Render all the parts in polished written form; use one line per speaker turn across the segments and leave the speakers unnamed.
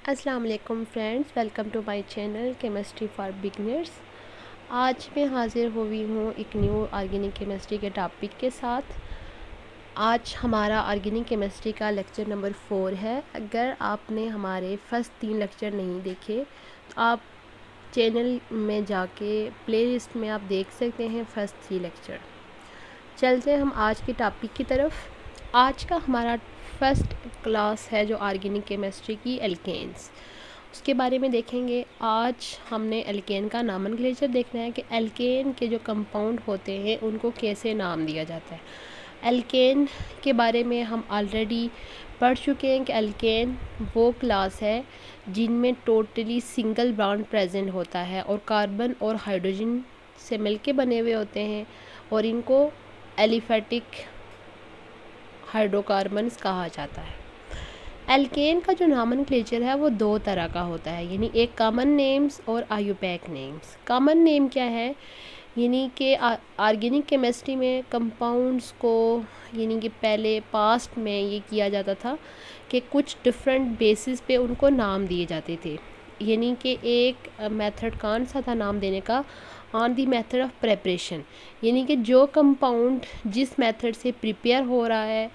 अस्सलाम वालेकुम friends, welcome to my channel chemistry for beginners. आज मैं हाज़िर हुई हूँ एक न्यू ऑर्गेनिक केमिस्ट्री के टॉपिक के साथ। आज हमारा ऑर्गेनिक केमिस्ट्री का लेक्चर नंबर 4 है। अगर आपने हमारे फर्स्ट 3 लेक्चर नहीं देखे तो आप चैनल में जाके प्लेलिस्ट में आप देख सकते हैं फर्स्ट 3 लेक्चर। चलते हैं हम आज के टॉपिक की तरफ। आज का हमारा फर्स्ट क्लास है जो ऑर्गेनिक केमिस्ट्री की एल्केन्स, उसके बारे में देखेंगे। आज हमने एल्केन का नॉमेनक्लेचर देखना है कि एल्केन के जो कंपाउंड होते हैं उनको कैसे नाम दिया जाता है। एल्केन के बारे में हम ऑलरेडी पढ़ चुके हैं कि एल्केन वो क्लास है जिनमें टोटली सिंगल बॉन्ड प्रेजेंट होता है और कार्बन और हाइड्रोजन से मिलके बने हुए होते हैं और इनको एलिफेटिक हाइड्रोकार्बन्स कहा जाता है। एल्केन का जो नॉमेनक्लेचर है वो 2 तरह का होता है, यानी एक कॉमन नेम्स और आयुपैक नेम्स। कॉमन नेम क्या है, यानी कि ऑर्गेनिक केमिस्ट्री में कंपाउंड्स को यानी कि पहले पास्ट में ये किया जाता था कि कुछ डिफरेंट बेसिस पे उनको नाम दिए जाते थे। यानी कि एक मेथड कौन सा था नाम देने का, on the method of preparation, यानी कि जो कंपाउंड जिस मेथड से प्रिपेयर हो रहा है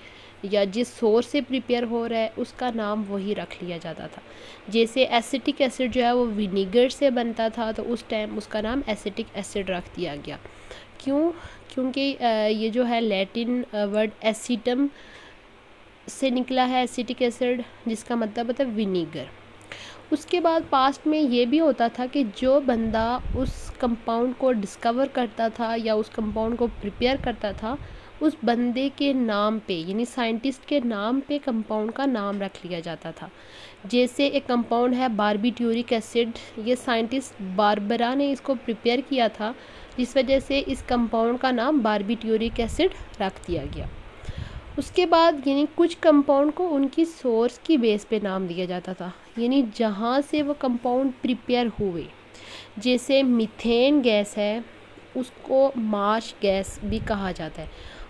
या जिस सोर्स से प्रिपेयर हो रहा है उसका नाम वही रख लिया जाता था। जैसे एसिटिक एसिड जो है वो विनीगर से बनता था तो उस टाइम उसका नाम एसिटिक एसिड रख दिया गया। क्यों? क्योंकि ये जो है लैटिन वर्ड एसिटम से निकला है एसिटिक एसिड, जिसका मतलब होता है विनीगर। उसके बाद पास्ट में ये भी होता था कि जो बंदा उस कंपाउंड को डिस्कवर करता था या उस कंपाउंड को प्रिपेयर करता था उस बंदे के नाम पे, यानी साइंटिस्ट के नाम पे कंपाउंड का नाम रख लिया जाता था। जैसे एक कंपाउंड है बारबिट्यूरिक एसिड, ये साइंटिस्ट बारबरा ने इसको प्रिपेयर किया था, जिस वजह से इस कंपाउंड का नाम बारबिट्यूरिक एसिड रख दिया गया। उसके बाद यानी कुछ कंपाउंड को उनकी सोर्स की बेस पे नाम दिया जाता था, यानी जहाँ से वो कंपाउंड प्रिपेयर हुए। जैसे मीथेन गैस है उसको मार्श गैस भी कहा जाता है।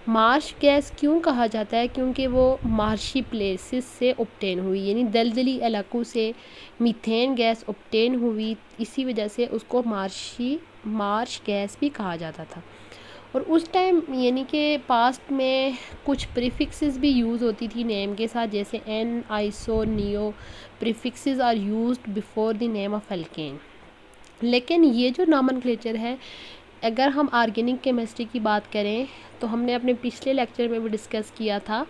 मार्श गैस क्यों कहा जाता है? क्योंकि वो मार्शी प्लेसेस से ऑब्टेन हुई, यानी दलदली इलाकों से मीथेन गैस ऑब्टेन हुई, इसी वजह से उसको मार्श गैस भी कहा जाता था। और उस टाइम यानी कि पास्ट में कुछ प्रीफिक्सेस भी यूज़ होती थी नेम के साथ, जैसे n, iso, neo prefixes are used before the name of alkane. लेकिन ये जो नॉमेनक्लेचर है, अगर हम ऑर्गेनिक केमिस्ट्री की बात करें तो हमने अपने पिछले लेक्चर में भी डिस्कस किया था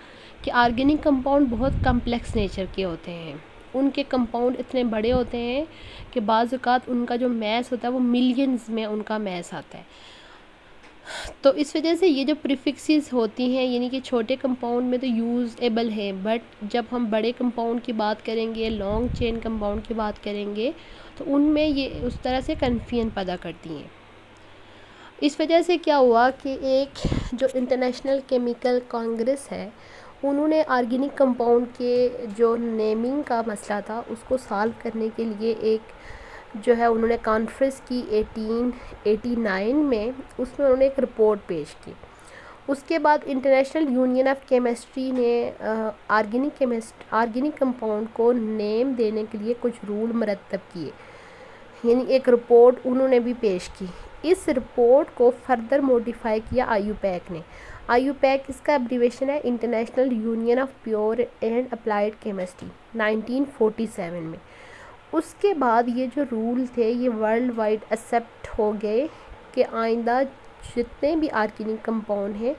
कि ऑर्गेनिक कंपाउंड बहुत कम्प्लेक्स नेचर के होते हैं। उनके कंपाउंड इतने बड़े होते हैं कि बाज़ औक़ात उनका जो मैस होता है वो मिलियंस में उनका मैस आता है। तो इस वजह से ये जो प्रीफिक्सेस होती हैं यानी कि छोटे कंपाउंड में तो यूज़ेबल है, बट जब हम बड़े कंपाउंड की बात करेंगे, लॉन्ग चेन कंपाउंड की बात करेंगे, तो उनमें ये उस तरह से कन्फ्यूजन पैदा करती हैं। इस वजह से क्या हुआ कि एक जो इंटरनेशनल केमिकल कांग्रेस है, उन्होंने ऑर्गेनिक कंपाउंड के जो नेमिंग का मसला था उसको सॉल्व करने के लिए एक जो है उन्होंने कॉन्फ्रेंस की 1889 में, उसमें उन्होंने एक रिपोर्ट पेश की। उसके बाद इंटरनेशनल यूनियन ऑफ केमिस्ट्री ने ऑर्गेनिक कंपाउंड को नेम देने के लिए कुछ रूल मरतब किए, यानी एक रिपोर्ट उन्होंने भी पेश की। इस रिपोर्ट को फर्दर मॉडिफाई किया आयुपैक ने। आयुपैक इसका एब्रीवेशन है international union of pure and applied chemistry, 1947 में। उसके बाद ये जो रूल थे ये वर्ल्ड वाइड एक्सेप्ट हो गए कि आइंदा जितने भी ऑर्गेनिक कंपाउंड हैं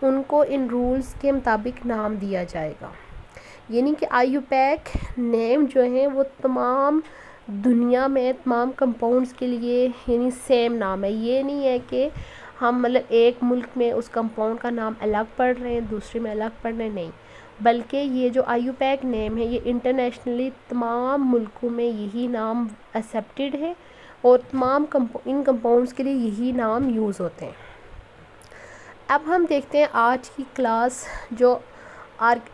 उनको इन रूल्स के मुताबिक नाम दिया जाएगा। यानी कि आयुपैक नेम जो हैं वो तमाम दुनिया में तमाम कंपाउंड्स के लिए यानी सेम नाम है। ये नहीं है कि हम मतलब एक मुल्क में उस कंपाउंड का नाम अलग पढ़ रहे हैं, दूसरे में अलग पढ़ रहे हैं, नहीं, बल्कि ये जो आयुपैक नेम है ये इंटरनेशनली तमाम मुल्कों में यही नाम एक्सेप्टेड है और तमाम इन कंपाउंड्स के लिए यही नाम यूज़ होते हैं। अब हम देखते हैं आज की क्लास जो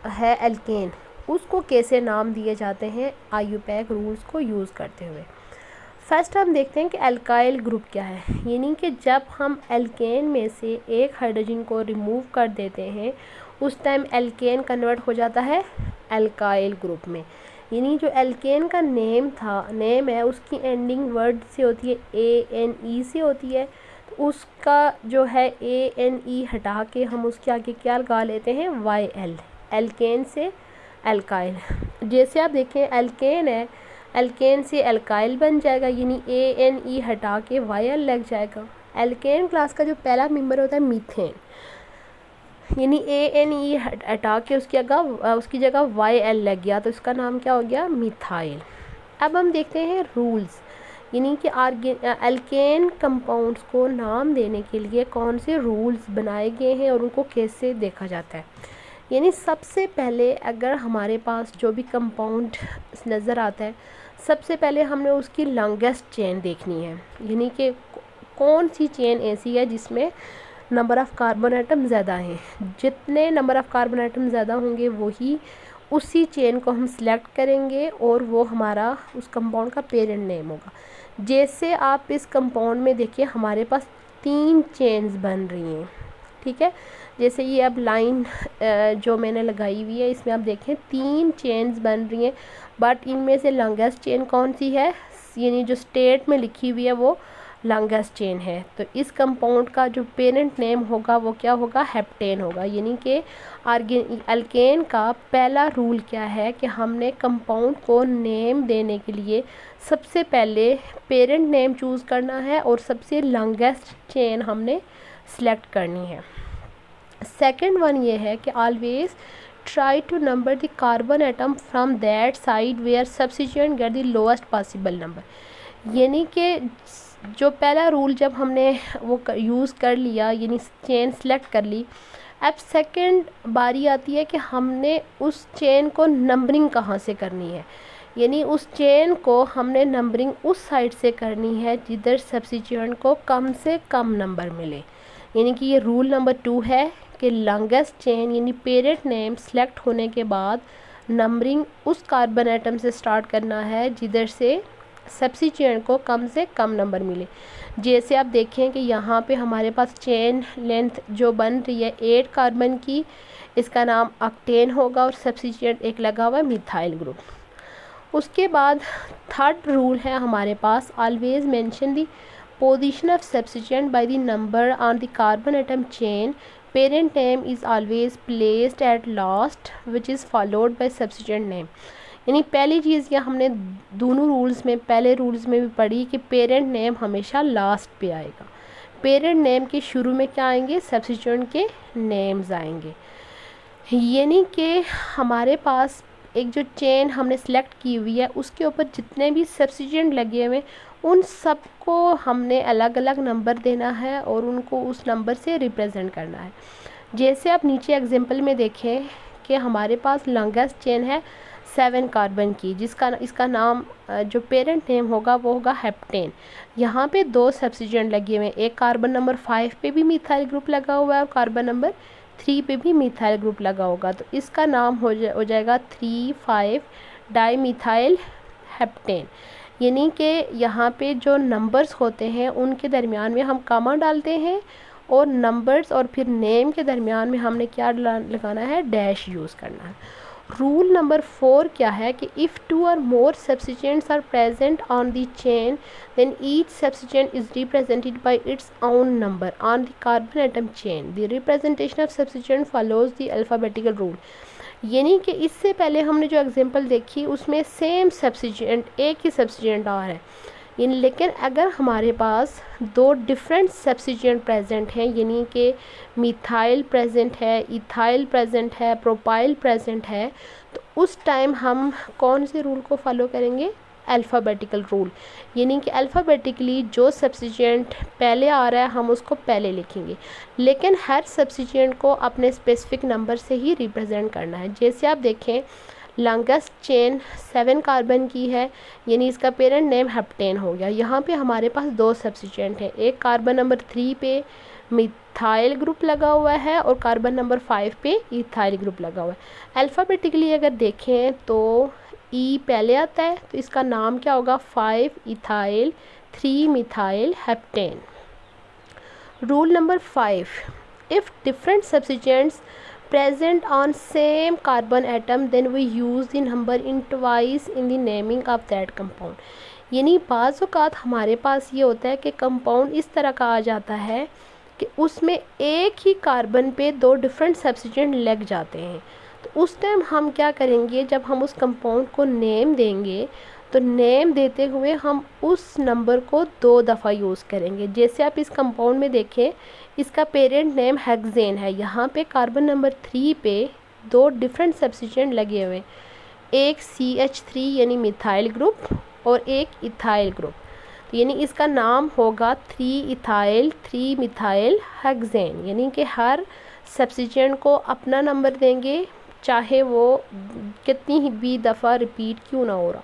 है एल्केन, उसको कैसे नाम दिए जाते हैं आयुपैक रूल्स को यूज़ करते हुए। फर्स्ट हम देखते हैं कि अल्काइल ग्रुप क्या है, यानी कि जब हम एल्केन में से एक हाइड्रोजन को रिमूव कर देते हैं उस टाइम एल्केन कन्वर्ट हो जाता है अल्काइल ग्रुप में। यानी जो एल्केन का नेम है उसकी एंडिंग वर्ड से होती है ANE से होती है, तो उसका जो है ANE हटा के हम उसके आगे क्या लगा लेते हैं YL, एल्केन से एल्काइल। जैसे आप देखें एल्केन है, एल्केन से एल्काइल बन जाएगा, यानी ANE हटा के YL लग जाएगा। एल्केन क्लास का जो पहला मेंबर होता है मीथेन, यानी ANE हटा के उसकी जगह YL लग गया, तो इसका नाम क्या हो गया मिथाइल। अब हम देखते हैं रूल्स, यानी कि एल्केन कंपाउंड्स को नाम देने के लिए कौन से रूल्स बनाए गए हैं और उनको कैसे देखा जाता है। यानी सबसे पहले अगर हमारे पास जो भी कंपाउंड नज़र आता है, सबसे पहले हमने उसकी लॉन्गेस्ट चेन देखनी है, यानी कि कौन सी चेन ऐसी है जिसमें नंबर ऑफ़ कार्बन आइटम ज़्यादा हैं। जितने नंबर ऑफ़ कार्बन आइटम ज़्यादा होंगे वही उसी चेन को हम सिलेक्ट करेंगे और वो हमारा उस कंपाउंड का पेरेंट नेम होगा। जैसे आप इस कंपाउंड में देखिए हमारे पास 3 चेन्स बन रही हैं, ठीक है। जैसे ये अब लाइन जो मैंने लगाई हुई है इसमें आप देखें 3 चेन्स बन रही हैं, बट इनमें से लॉन्गेस्ट चेन कौन सी है, यानी जो स्टेट में लिखी हुई है वो लॉन्गेस्ट चेन है। तो इस कंपाउंड का जो पेरेंट नेम होगा वो क्या होगा, हेप्टेन होगा। यानी कि एल्केन का पहला रूल क्या है कि हमने कंपाउंड को नेम देने के लिए सबसे पहले पेरेंट नेम चूज़ करना है और सबसे लॉन्गेस्ट चेन हमने सेलेक्ट करनी है। सेकंड वन ये है कि always try to number the carbon atom from that side where substituent get the lowest possible number. यानी कि जो पहला रूल जब हमने वो यूज़ कर लिया, यानी चेन सेलेक्ट कर ली, अब सेकंड बारी आती है कि हमने उस चेन को नंबरिंग कहाँ से करनी है। यानी उस चेन को हमने नंबरिंग उस साइड से करनी है जिधर सब्स्टिट्यूएंट को कम से कम नंबर मिले। यानी कि ये रूल नंबर 2 है कि लॉन्गेस्ट चेन यानी पेरेंट नेम सेलेक्ट होने के बाद नंबरिंग उस कार्बन आइटम से स्टार्ट करना है जिधर से सब्स्टिट्यूएंट को कम से कम नंबर मिले। जैसे आप देखें कि यहाँ पे हमारे पास चेन लेंथ जो बन रही है 8 कार्बन की, इसका नाम ऑक्टेन होगा और सब्स्टिट्यूएंट एक लगा हुआ है मिथाइल ग्रुप। उसके बाद थर्ड रूल है हमारे पास, always mention the position of substituent by the number on the carbon atom chain, parent name is always placed at last which is followed by substituent name. यानी पहली चीज़ यह हमने दोनों रूल्स में, पहले रूल्स में भी पढ़ी कि पेरेंट नेम हमेशा लास्ट पे आएगा। पेरेंट नेम के शुरू में क्या आएंगे, सब्स्टिट्यूएंट के नेम्स आएंगे। यानी कि हमारे पास एक जो चेन हमने सेलेक्ट की हुई है उसके ऊपर जितने भी सब्स्टिट्यूएंट लगे हुए उन सबको हमने अलग अलग नंबर देना है और उनको उस नंबर से रिप्रेजेंट करना है। जैसे आप नीचे एग्जांपल में देखें कि हमारे पास लॉन्गेस्ट चेन है 7 कार्बन की, इसका नाम जो पेरेंट नेम होगा वो होगा हेप्टेन। यहाँ पे 2 सब्स्टिट्यूएंट लगे हुए हैं, एक कार्बन नंबर 5 पे भी मिथाइल ग्रुप लगा हुआ है और कार्बन नंबर 3 पे भी मिथाइल ग्रुप लगा होगा, तो इसका नाम हो जाएगा 3,5 डाईमिथाइल हेप्टेन। यानी कि यहाँ पे जो नंबर्स होते हैं उनके दरमियान में हम कॉमा डालते हैं और नंबर्स और फिर नेम के दरमियान में हमने क्या लगाना है, डैश यूज़ करना है। रूल नंबर 4 क्या है कि if 2 or more substituents are present on the chain then each substituent is represented by its own number on the carbon atom chain. The representation of substituent follows the alphabetical rule. यानी कि इससे पहले हमने जो example देखी उसमें same substituent, एक ही substituent आ रहा है, लेकिन अगर हमारे पास 2 डिफरेंट सब्स्टिट्यूएंट प्रेजेंट हैं, यानी कि मिथाइल प्रेजेंट है, इथाइल प्रेजेंट है, प्रोपाइल प्रेजेंट है, तो उस टाइम हम कौन से रूल को फॉलो करेंगे, अल्फ़ाबेटिकल रूल। यानी कि अल्फ़ाबेटिकली जो सब्स्टिट्यूएंट पहले आ रहा है हम उसको पहले लिखेंगे, लेकिन हर सब्स्टिट्यूएंट को अपने स्पेसिफिक नंबर से ही रिप्रेजेंट करना है। जैसे आप देखें लॉन्गेस्ट चेन 7 कार्बन की है, यानी इसका पेरेंट नेम हेप्टेन हो गया। यहाँ पे हमारे पास 2 सब्स्टिट्यूएंट हैं, एक कार्बन नंबर 3 पे मिथाइल ग्रुप लगा हुआ है और कार्बन नंबर 5 पे इथाइल ग्रुप लगा हुआ है। अल्फ़ाबेटिकली अगर देखें तो ई पहले आता है, तो इसका नाम क्या होगा, 5 ethyl 3 methyl heptane. Rule number 5, if different substituents present on same carbon atom, then we use the number in twice in the naming of that compound। यानी बाज़ औक़ात हमारे पास ये होता है कि कंपाउंड इस तरह का आ जाता है कि उसमें एक ही कार्बन पे दो डिफरेंट सब्स्टिट्यूएंट लग जाते हैं। तो उस टाइम हम क्या करेंगे, जब हम उस कंपाउंड को नेम देंगे तो नेम देते हुए हम उस नंबर को दो दफ़ा यूज़ करेंगे। जैसे आप इस कंपाउंड में देखें, इसका पेरेंट नेम हेक्सेन है, यहाँ पे कार्बन नंबर 3 पे दो डिफरेंट सब्स्टिट्यूएंट लगे हुए, एक CH3 यानी मिथाइल ग्रुप और एक इथाइल ग्रुप। तो यानी इसका नाम होगा 3 इथाइल 3 मिथाइल हेक्सेन, यानी कि हर सब्स्टिट्यूएंट को अपना नंबर देंगे, चाहे वो कितनी भी दफ़ा रिपीट क्यों ना हो रहा।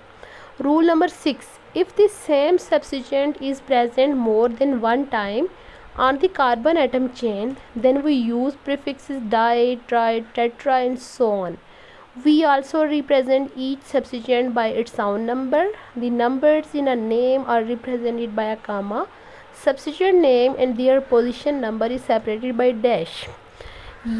Rule number 6, if the same substituent is present more than one time on the carbon atom chain, then we use prefixes di, tri, tetra and so on। We also represent each substituent by its own number। The numbers in a name are represented by a comma। Substituent name and their position number is separated by dash।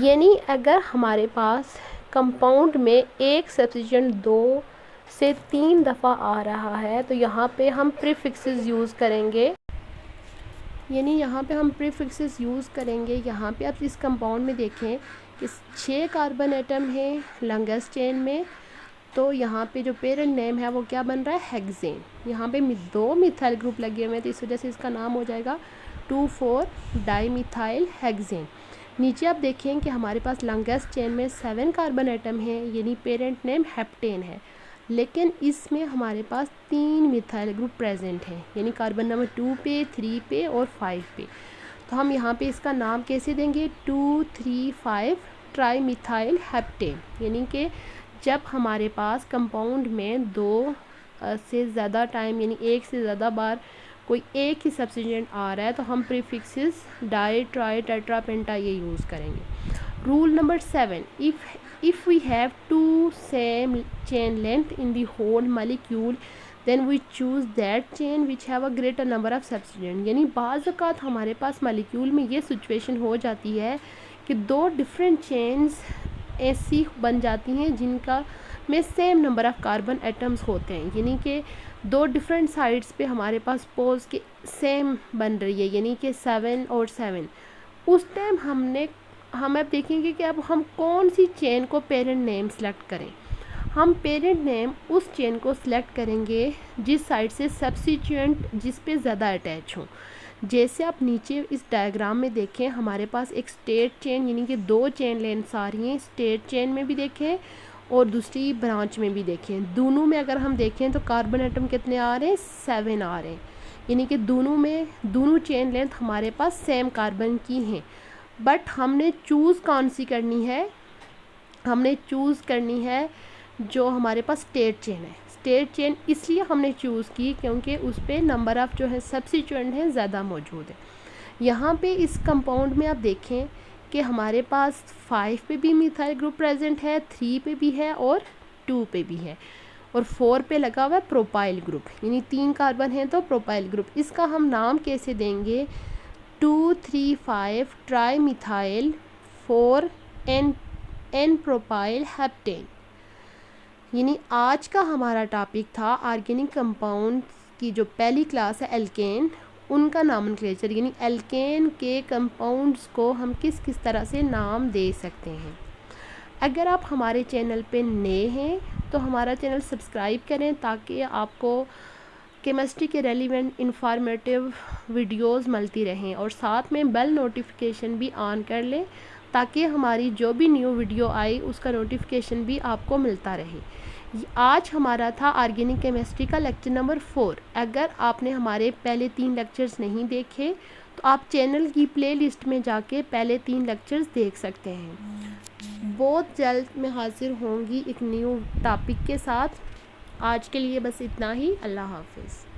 यानी अगर हमारे पास compound में एक substituent 2 से 3 दफ़ा आ रहा है तो यहाँ पे हम प्रीफिक्सेस यूज़ करेंगे, यानी यहाँ पे हम प्रीफिक्सेस यूज़ करेंगे। यहाँ पे आप इस कंपाउंड में देखें कि 6 कार्बन एटम है लॉन्गेस्ट चेन में, तो यहाँ पे जो पेरेंट नेम है वो क्या बन रहा है, हेक्सेन। यहाँ पे 2 मिथाइल ग्रुप लगे हुए हैं तो इस वजह से इसका नाम हो जाएगा 2,4 डाईमिथाइल हेक्सेन। नीचे आप देखें कि हमारे पास लॉन्गेस्ट चेन में 7 कार्बन एटम है, यानी पेरेंट नेम हेप्टेन है, लेकिन इसमें हमारे पास 3 मिथाइल ग्रुप प्रेजेंट हैं, यानी कार्बन नंबर 2 पे 3 पे और 5 पे। तो हम यहाँ पे इसका नाम कैसे देंगे, 2,3,5 ट्राई मिथाइल हेप्टेन। यानी कि जब हमारे पास कंपाउंड में 2 से ज़्यादा टाइम यानी 1 से ज़्यादा बार कोई एक ही सब्स्टिट्यूएंट आ रहा है तो हम प्रीफिक्सेस डाई, ट्राई, टेट्रा, पेंटा ये यूज़ करेंगे। Rule number 7, if we have 2 same chain length in the whole molecule, then we choose that chain which have a greater number of substituent। यानी बाज़ औक़ात हमारे पास मॉलिक्यूल में ये सिचुएशन हो जाती है कि 2 डिफरेंट चेन्स ऐसी बन जाती हैं जिनका में same number of carbon atoms होते हैं, यानी कि 2 डिफरेंट साइड्स पे हमारे पास पोज के सेम बन रही है, यानी कि 7 और 7। उस टाइम हम अब देखेंगे कि अब हम कौन सी चेन को पेरेंट नेम सेलेक्ट करें। हम पेरेंट नेम उस चेन को सिलेक्ट करेंगे जिस साइड से सब्स्टिट्यूएंट जिस पे ज़्यादा अटैच हों। जैसे आप नीचे इस डायग्राम में देखें, हमारे पास एक स्टेट चेन यानी कि 2 चेन लेंथ्स आ रही हैं, स्टेट चेन में भी देखें और दूसरी ब्रांच में भी देखें। दोनों में अगर हम देखें तो कार्बन एटम कितने आ रहे हैं, 7 आ रहे हैं, यानी कि दोनों चेन लेंथ हमारे पास सेम कार्बन की हैं। बट हमने चूज़ कौन सी करनी है, हमने चूज़ करनी है जो हमारे पास स्टेट चेन है। स्टेट चेन इसलिए हमने चूज़ की क्योंकि उस पर नंबर ऑफ़ जो है सब्स्टिट्यूएंट हैं ज़्यादा मौजूद है। यहाँ पे इस कंपाउंड में आप देखें कि हमारे पास 5 पे भी मिथाइल ग्रुप प्रेजेंट है, 3 पे भी है और 2 पे भी है, और 4 पे लगा हुआ है प्रोपाइल ग्रुप, यानी 3 कार्बन हैं तो प्रोपाइल ग्रुप। इसका हम नाम कैसे देंगे, 2,3,5 trimethyl 4 n propyl heptane. यानी आज का हमारा टॉपिक था ऑर्गेनिक कंपाउंड की जो पहली क्लास है एल्केन, उनका नॉमेनक्लेचर, यानी एल्केन के कंपाउंड्स को हम किस किस तरह से नाम दे सकते हैं। अगर आप हमारे चैनल पे नए हैं तो हमारा चैनल सब्सक्राइब करें ताकि आपको केमिस्ट्री के रेलिवेंट इंफॉर्मेटिव वीडियोस मिलती रहें, और साथ में बेल नोटिफिकेशन भी ऑन कर लें ताकि हमारी जो भी न्यू वीडियो आई उसका नोटिफिकेशन भी आपको मिलता रहे। आज हमारा था ऑर्गेनिक केमिस्ट्री का लेक्चर नंबर 4। अगर आपने हमारे पहले 3 लेक्चर्स नहीं देखे तो आप चैनल की प्लेलिस्ट में जाके पहले 3 लेक्चर्स देख सकते हैं। बहुत जल्द मैं हाजिर होंगी एक न्यू टॉपिक के साथ। आज के लिए बस इतना ही। अल्लाह हाफिज़।